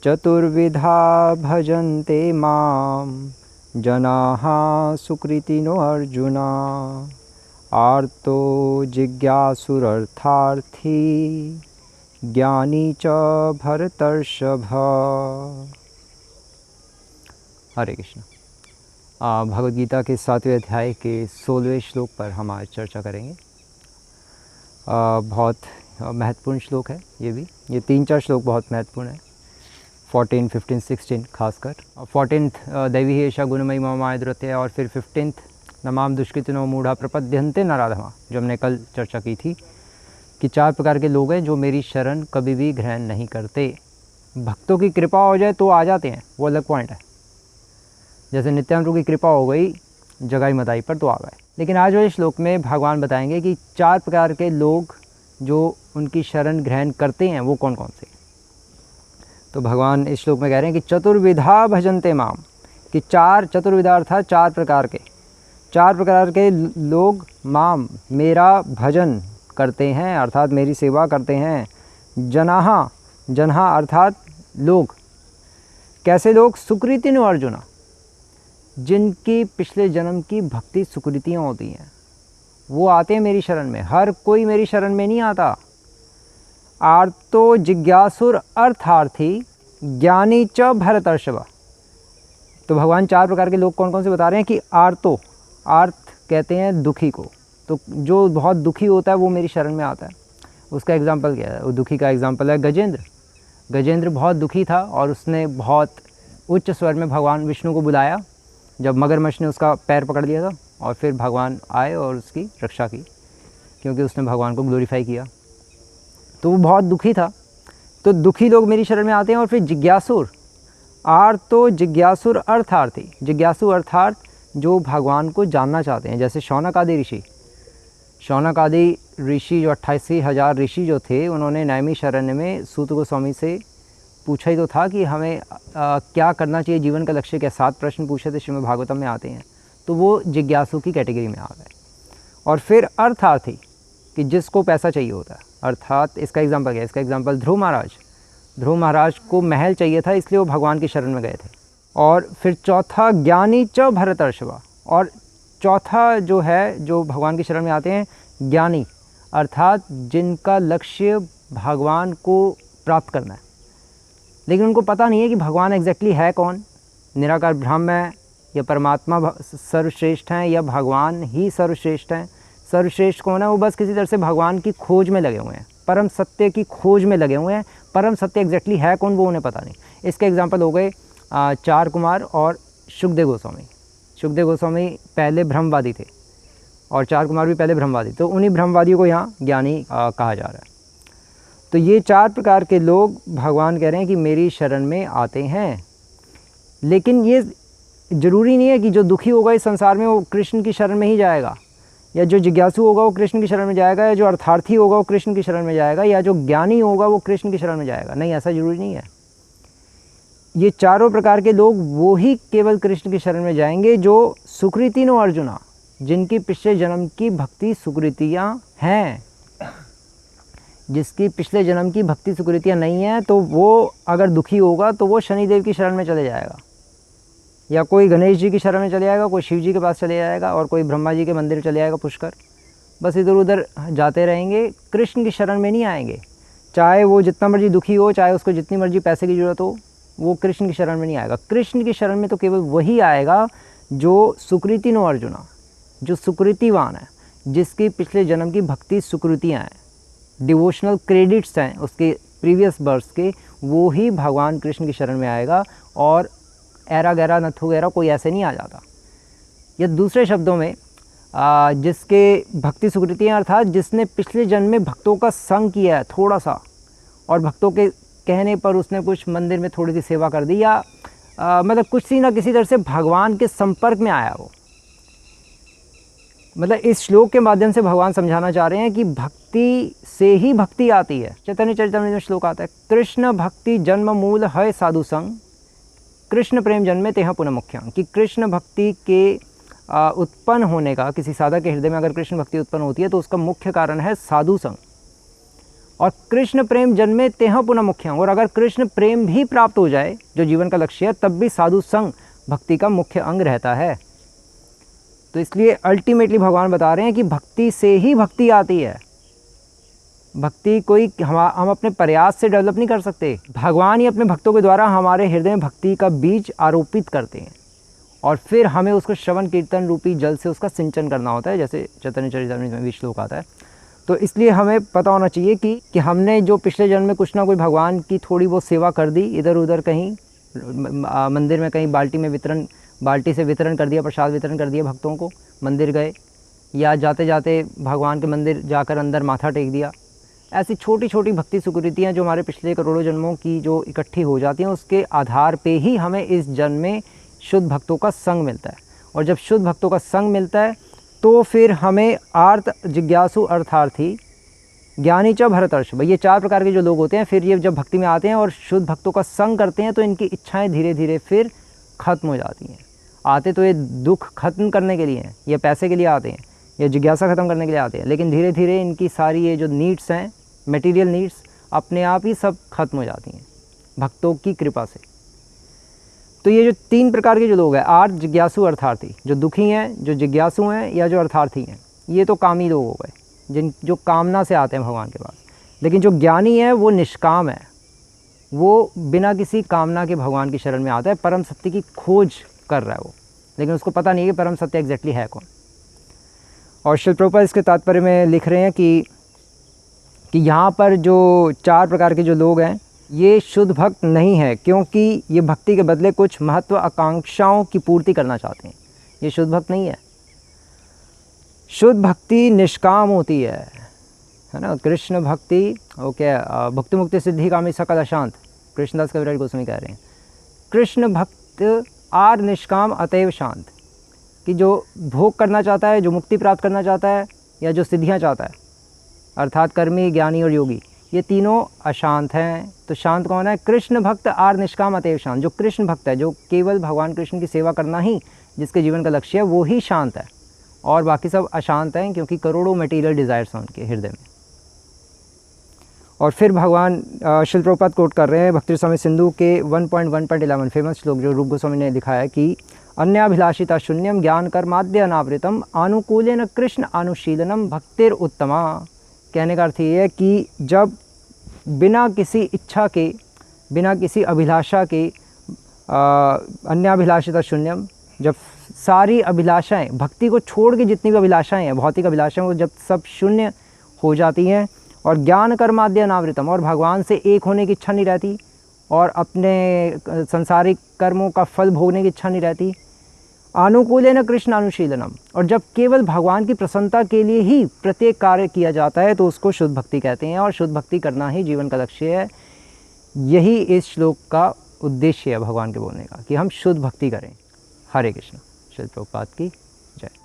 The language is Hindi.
चतुर्विधा भजन्ते मां जनाः सुकृतिनो अर्जुन। आर्तो जिज्ञासुरर्थार्थी ज्ञानी च भरतर्षभ। हरे कृष्ण। भगवद गीता के 7वें अध्याय के 16वें श्लोक पर हम आज चर्चा करेंगे। बहुत महत्वपूर्ण श्लोक है ये 3-4 श्लोक बहुत महत्वपूर्ण है। 14, 15, 16 खासकर। 14th दैवी एषा गुणमयी मम माया, और फिर 15th नमाम दुष्कृतिनो मूढ़ा प्रपद्यन्ते नराधमा, जो हमने कल चर्चा की थी कि 4 प्रकार के लोग हैं जो मेरी शरण कभी भी ग्रहण नहीं करते। भक्तों की कृपा हो जाए तो आ जाते हैं, वो अलग पॉइंट है। जैसे नित्यानंद की कृपा हो गई जगाई मदाई पर तो आ गए। लेकिन आज वाले श्लोक में भगवान बताएंगे कि 4 प्रकार के लोग जो उनकी शरण ग्रहण करते हैं वो कौन कौन से। तो भगवान इस श्लोक में कह रहे हैं कि चतुर्विधा भजन्ते माम, कि 4 चतुर्विधा अर्थात 4 प्रकार के लोग माम मेरा भजन करते हैं, अर्थात मेरी सेवा करते हैं। जनाहा अर्थात लोग। कैसे लोग? सुकृतिनो अर्जुना, जिनकी पिछले जन्म की भक्ति सुकृतियाँ होती हैं वो आते हैं मेरी शरण में। हर कोई मेरी शरण में नहीं आता। आर्तो जिज्ञासुर अर्थार्थी ज्ञानी च भरतर्षभ। तो भगवान 4 प्रकार के लोग कौन कौन से बता रहे हैं कि आर्तो, आर्त कहते हैं दुखी को, तो जो बहुत दुखी होता है वो मेरी शरण में आता है। उसका एग्जाम्पल क्या है? वो दुखी का एग्जाम्पल है गजेंद्र। गजेंद्र बहुत दुखी था और उसने बहुत उच्च स्वर में भगवान विष्णु को बुलाया जब मगरमच्छ ने उसका पैर पकड़ लिया था, और फिर भगवान आए और उसकी रक्षा की, क्योंकि उसने भगवान को ग्लोरीफाई किया। तो वो बहुत दुखी था। तो दुखी लोग मेरी शरण में आते हैं। और फिर जिज्ञासुर, आर्तो जिज्ञासुर अर्थार्थी, जिज्ञासु अर्थात जो भगवान को जानना चाहते हैं। जैसे शौनक आदि ऋषि जो 88,000 ऋषि जो थे, उन्होंने नैमी शरण्य में सूत गोस्वामी से पूछा ही तो था कि हमें क्या करना चाहिए, जीवन का लक्ष्य क्या। 7 प्रश्न पूछे थे, श्रीमद् भागवतम में आते हैं। तो वो जिज्ञासु की कैटेगरी में आ गए। और फिर अर्थार्थी, कि जिसको पैसा चाहिए होता है। अर्थात इसका एग्जाम्पल क्या है? इसका एग्जाम्पल ध्रुव महाराज को महल चाहिए था, इसलिए वो भगवान की शरण में गए थे। और फिर चौथा ज्ञानी च भरतर्षभ, और चौथा जो है जो भगवान की शरण में आते हैं ज्ञानी, अर्थात जिनका लक्ष्य भगवान को प्राप्त करना है, लेकिन उनको पता नहीं है कि भगवान एग्जैक्टली है कौन। निराकार ब्रह्म है या परमात्मा सर्वश्रेष्ठ हैं या भगवान ही सर्वश्रेष्ठ हैं। सर्वश्रेष्ठ कौन है? वो बस किसी तरह से भगवान की खोज में लगे हुए हैं, परम सत्य की खोज में लगे हुए हैं। परम सत्य एग्जैक्टली है कौन वो उन्हें पता नहीं। इसके एग्जाम्पल हो गए 4 कुमार और शुकदेव गोस्वामी। शुकदेव गोस्वामी पहले ब्रह्मवादी थे और 4 कुमार भी पहले ब्रह्मवादी, तो उन्हीं ब्रह्मवादियों को यहाँ ज्ञानी कहा जा रहा है। तो ये 4 प्रकार के लोग भगवान कह रहे हैं कि मेरी शरण में आते हैं। लेकिन ये ज़रूरी नहीं है कि जो दुखी होगा इस संसार में वो कृष्ण की शरण में ही जाएगा, या जो जिज्ञासु होगा वो कृष्ण की शरण में जाएगा, या जो अर्थार्थी होगा वो कृष्ण की शरण में जाएगा, या जो ज्ञानी होगा वो कृष्ण की शरण में जाएगा। नहीं, ऐसा ज़रूरी नहीं है। ये चारों प्रकार के लोग वो ही केवल कृष्ण की शरण में जाएंगे जो सुकृतिनो अर्जुना, जिनकी पिछले जन्म की भक्ति सुकृतियाँ हैं। जिसकी पिछले जन्म की भक्ति सुकृतियाँ नहीं हैं तो वो अगर दुखी होगा तो वो शनिदेव की शरण में चले जाएगा, या कोई गणेश जी की शरण में चले जाएगा, कोई शिव जी के पास चले जाएगा, और कोई ब्रह्मा जी के मंदिर चले जाएगा पुष्कर। बस इधर उधर जाते रहेंगे, कृष्ण की शरण में नहीं आएंगे। चाहे वो जितना मर्जी दुखी हो, चाहे उसको जितनी मर्जी पैसे की ज़रूरत हो, वो कृष्ण की शरण में नहीं आएगा। कृष्ण की शरण में तो केवल वही आएगा जो सुकृतिनो अर्जुना, जो सुकृतिवान है, जिसकी पिछले जन्म की भक्ति सुकृतियाँ हैं, डिवोशनल क्रेडिट्स हैं उसके प्रीवियस बर्थ के, वो ही भगवान कृष्ण की शरण में आएगा। और ऐरा गैरा नथु गैरा कोई ऐसे नहीं आ जाता। या दूसरे शब्दों में जिसके भक्ति सुकृतियाँ, अर्थात जिसने पिछले जन्म में भक्तों का संग किया है थोड़ा सा, और भक्तों के कहने पर उसने कुछ मंदिर में थोड़ी सी सेवा कर दी, या मतलब कुछ सी ना किसी तरह से भगवान के संपर्क में आया वो। मतलब इस श्लोक के माध्यम से भगवान समझाना चाह रहे हैं कि भक्ति से ही भक्ति आती है। चैतन्य चरितामृत में श्लोक आता है, कृष्ण भक्ति जन्म मूल है साधु संग, कृष्ण प्रेम जन्मे तेह पुनः मुख्यं। कि कृष्ण भक्ति के उत्पन्न होने का, किसी साधक के हृदय में अगर कृष्ण भक्ति उत्पन्न होती है तो उसका मुख्य कारण है साधु संग। और कृष्ण प्रेम जन्मे तेह पुनः मुख्यम, और अगर कृष्ण प्रेम भी प्राप्त हो जाए जो जीवन का लक्ष्य है, तब भी साधु संग भक्ति का मुख्य अंग रहता है। तो इसलिए अल्टीमेटली भगवान बता रहे हैं कि भक्ति से ही भक्ति आती है। भक्ति कोई हम अपने प्रयास से डेवलप नहीं कर सकते। भगवान ही अपने भक्तों के द्वारा हमारे हृदय में भक्ति का बीज आरोपित करते हैं, और फिर हमें उसको श्रवण कीर्तन रूपी जल से उसका सिंचन करना होता है, जैसे चैतन्य चरितामृत में भी श्लोक आता है। तो इसलिए हमें पता होना चाहिए कि हमने जो पिछले जन्म में कुछ ना कोई भगवान की थोड़ी बहुत सेवा कर दी, इधर उधर कहीं मंदिर में कहीं बाल्टी से वितरण कर दिया, प्रसाद वितरण कर दिया भक्तों को, मंदिर गए, या जाते जाते भगवान के मंदिर जाकर अंदर माथा टेक दिया। ऐसी छोटी छोटी भक्ति सुकृतियाँ जो हमारे पिछले करोड़ों जन्मों की जो इकट्ठी हो जाती हैं, उसके आधार पे ही हमें इस जन्म में शुद्ध भक्तों का संग मिलता है। और जब शुद्ध भक्तों का संग मिलता है तो फिर हमें आर्त, जिज्ञासु, अर्थार्थी, ज्ञानी च भरतर्षभ, ये 4 प्रकार के जो लोग होते हैं, फिर ये जब भक्ति में आते हैं और शुद्ध भक्तों का संग करते हैं तो इनकी इच्छाएं धीरे धीरे फिर खत्म हो जाती हैं। आते तो ये दुख खत्म करने के लिए हैं, या पैसे के लिए आते हैं, या जिज्ञासा ख़त्म करने के लिए आते हैं, लेकिन धीरे धीरे इनकी सारी ये जो नीड्स हैं, मटेरियल नीड्स, अपने आप ही सब खत्म हो जाती हैं भक्तों की कृपा से। तो ये जो 3 प्रकार के जो लोग हैं, आर्त, जिज्ञासु, अर्थार्थी, जो दुखी हैं, जो जिज्ञासु हैं, या जो अर्थार्थी हैं, ये तो कामी लोग हो गए, जो कामना से आते हैं भगवान के पास। लेकिन जो ज्ञानी है वो निष्काम है, वो बिना किसी कामना के भगवान की शरण में आता है, परम सत्य की खोज कर रहा है वो, लेकिन उसको पता नहीं है कि परम सत्य एग्जैक्टली है कौन। और श्रील प्रभुपाद इसके तात्पर्य में लिख रहे हैं कि यहाँ पर जो 4 प्रकार के जो लोग हैं, ये शुद्ध भक्त नहीं है, क्योंकि ये भक्ति के बदले कुछ महत्व आकांक्षाओं की पूर्ति करना चाहते हैं। ये शुद्ध भक्त नहीं है। शुद्ध भक्ति निष्काम होती है ना। कृष्ण भक्ति ओके, भक्ति मुक्ति सिद्धि कामी सकल अशांत, कृष्णदास कविराज गोस्वामी कह रहे हैं, कृष्ण भक्त आर निष्काम अतएव शांत, कि जो भोग करना चाहता है, जो मुक्ति प्राप्त करना चाहता है, या जो सिद्धियाँ चाहता है, अर्थात कर्मी, ज्ञानी और योगी, ये तीनों अशांत हैं। तो शांत कौन है? कृष्ण भक्त आर निष्काम अतएव शांत। जो कृष्ण भक्त है, जो केवल भगवान कृष्ण की सेवा करना ही जिसके जीवन का लक्ष्य है, वो ही शांत है, और बाकी सब अशांत हैं, क्योंकि करोड़ों मटेरियल डिज़ायर्स हैं उनके हृदय में। और फिर भगवान श्रील प्रभुपाद कोट कर रहे हैं भक्ति रसामृत सिंधु के 1.1.11 फेमस श्लोक जो रूप गोस्वामी ने लिखा है कि अन्याभिलाषिता शून्यम ज्ञान कर्माद्य अनावृतम अनुकूलेन कृष्ण अनुशीलनम भक्तिर उत्तमा। कहने का अर्थ ये है कि जब बिना किसी इच्छा के, बिना किसी अभिलाषा के, अन्याभिलाषिता शून्यम, जब सारी अभिलाषाएं, भक्ति को छोड़ के जितनी भी अभिलाषाएं हैं, भौतिक अभिलाषाएं, वो जब सब शून्य हो जाती हैं, और ज्ञान कर्माद्य अनावृतम, और भगवान से एक होने की इच्छा नहीं रहती, और अपने संसारिक कर्मों का फल भोगने की इच्छा नहीं रहती, अनुकूलेन कृष्ण अनुशीलनम, और जब केवल भगवान की प्रसन्नता के लिए ही प्रत्येक कार्य किया जाता है, तो उसको शुद्ध भक्ति कहते हैं, और शुद्ध भक्ति करना ही जीवन का लक्ष्य है। यही इस श्लोक का उद्देश्य है भगवान के बोलने का, कि हम शुद्ध भक्ति करें। हरे कृष्ण। श्रील प्रभुपाद की जय।